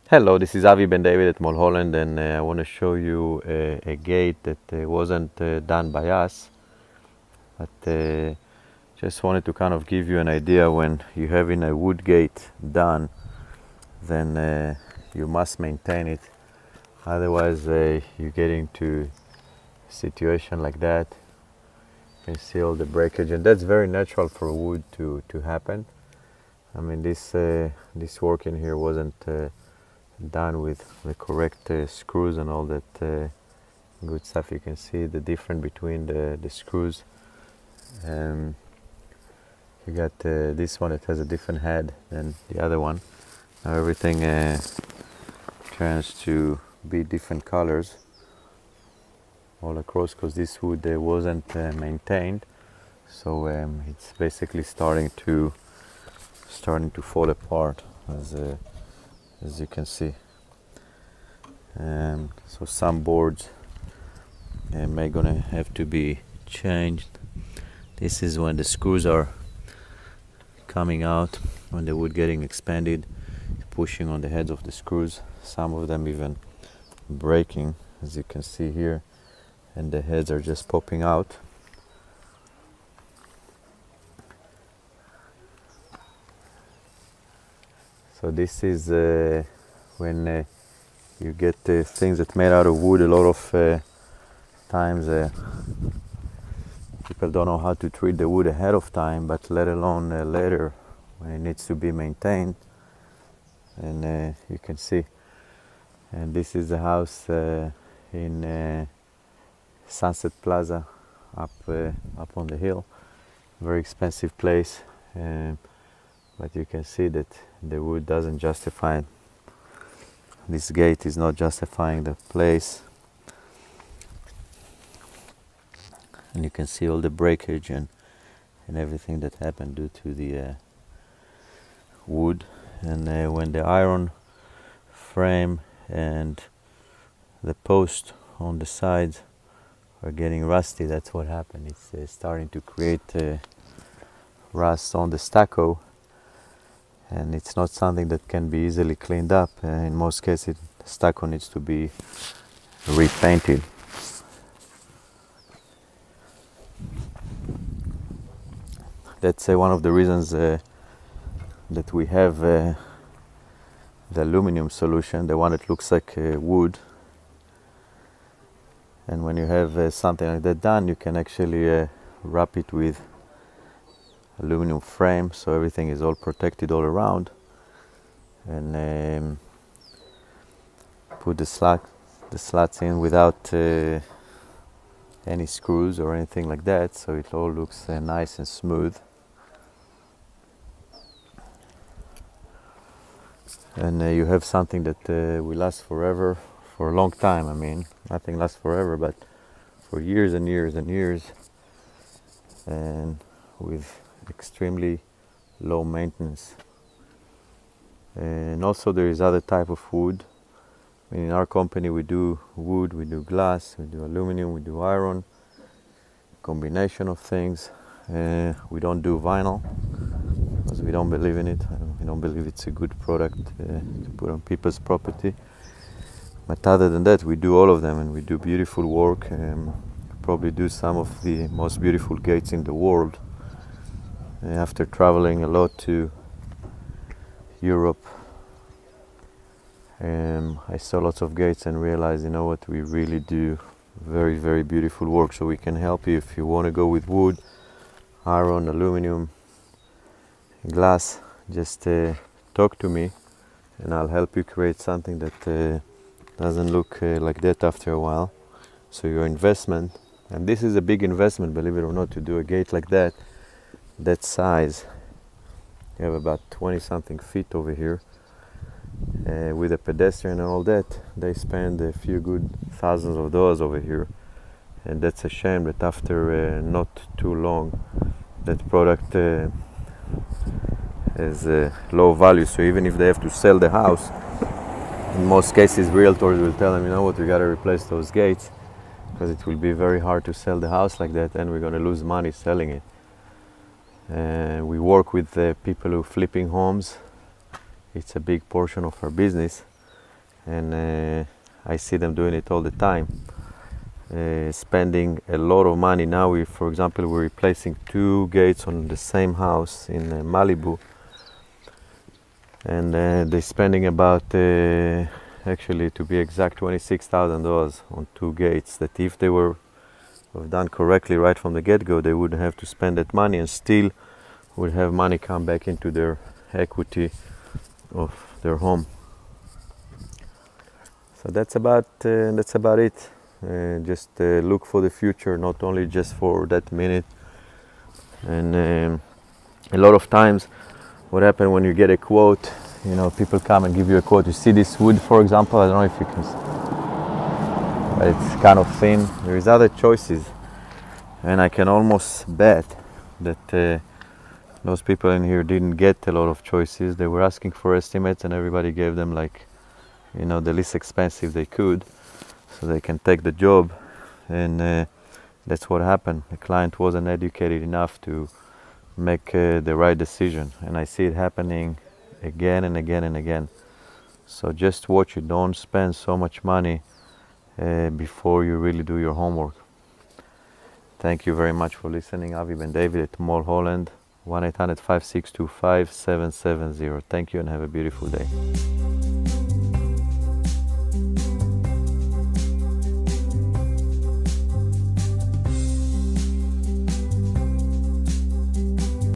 Hello, this is Avi Ben David at Mulholland, and I want to show you a gate that wasn't done by us, but just wanted to kind of give you an idea. When you having a wood gate done, then you must maintain it, otherwise you get into a situation like that. You can see all the breakage, and that's very natural for wood to happen. I mean, this work in here wasn't done with the correct screws and all that good stuff. You can see the difference between the screws. You got this one, it has a different head than the other one. Now everything turns to be different colors all across because this wood wasn't maintained, so it's basically starting to fall apart, as you can see. So some boards may gonna have to be changed. This is when the screws are coming out, when the wood getting expanded, pushing on the heads of the screws, some of them even breaking, as you can see here, and the heads are just popping out. So this is when you get things that made out of wood. A lot of times people don't know how to treat the wood ahead of time, but let alone later when it needs to be maintained. And you can see, and this is the house in Sunset Plaza up on the hill. Very expensive place, but you can see that the wood doesn't justify it. This gate is not justifying the place, and you can see all the breakage and everything that happened due to the wood. And when the iron frame and the post on the sides are getting rusty, that's what happened. It's starting to create rust on the stucco, and it's not something that can be easily cleaned up. In most cases, the stucco needs to be repainted. That's one of the reasons that we have the aluminum solution, the one that looks like wood. And when you have something like that done, you can actually wrap it with aluminum frame, so everything is all protected all around, and put the slats in without any screws or anything like that, so it all looks nice and smooth. And you have something that will last forever, for a long time. I mean, nothing lasts forever, but for years and years and years, and with extremely low maintenance. And also there is other type of wood. I mean, in our company we do wood, we do glass, we do aluminum, we do iron, combination of things. We don't do vinyl because we don't believe in it. We don't believe it's a good product to put on people's property. But other than that, we do all of them, and we do beautiful work. Probably do some of the most beautiful gates in the world. After traveling a lot to Europe, I saw lots of gates and realized, you know what, we really do very, very beautiful work. So we can help you if you want to go with wood, iron, aluminum, glass. Just talk to me, and I'll help you create something that doesn't look like that after a while. So your investment, and this is a big investment, believe it or not, to do a gate like that size. You have about 20 something feet over here, with a pedestrian and all that. They spend a few good thousands of dollars over here, and that's a shame that after not too long that product is low value. So even if they have to sell the house, in most cases realtors will tell them, you know what, we got to replace those gates because it will be very hard to sell the house like that, and we're going to lose money selling it. We work with people who are flipping homes. It's a big portion of our business. and I see them doing it all the time, spending a lot of money. Now for example, we're replacing 2 gates on the same house in Malibu, and they're spending about, actually to be exact, $26,000 on 2 gates, that if they were done correctly right from the get-go, they wouldn't have to spend that money and still would have money come back into their equity of their home. So that's about it. Just look for the future, not only just for that minute. And a lot of times what happens when you get a quote, people come and give you a quote. You see this wood, for example, I don't know if you can see, but it's kind of thin. There is other choices, and I can almost bet that those people in here didn't get a lot of choices. They were asking for estimates, and everybody gave them the least expensive they could, so they can take the job. And that's what happened. The client wasn't educated enough to make the right decision, and I see it happening again and again and again. So just watch it. Don't spend so much money before you really do your homework. Thank you very much for listening. Avi Ben David at Mulholland, 1-800-562-5770. Thank you and have a beautiful day.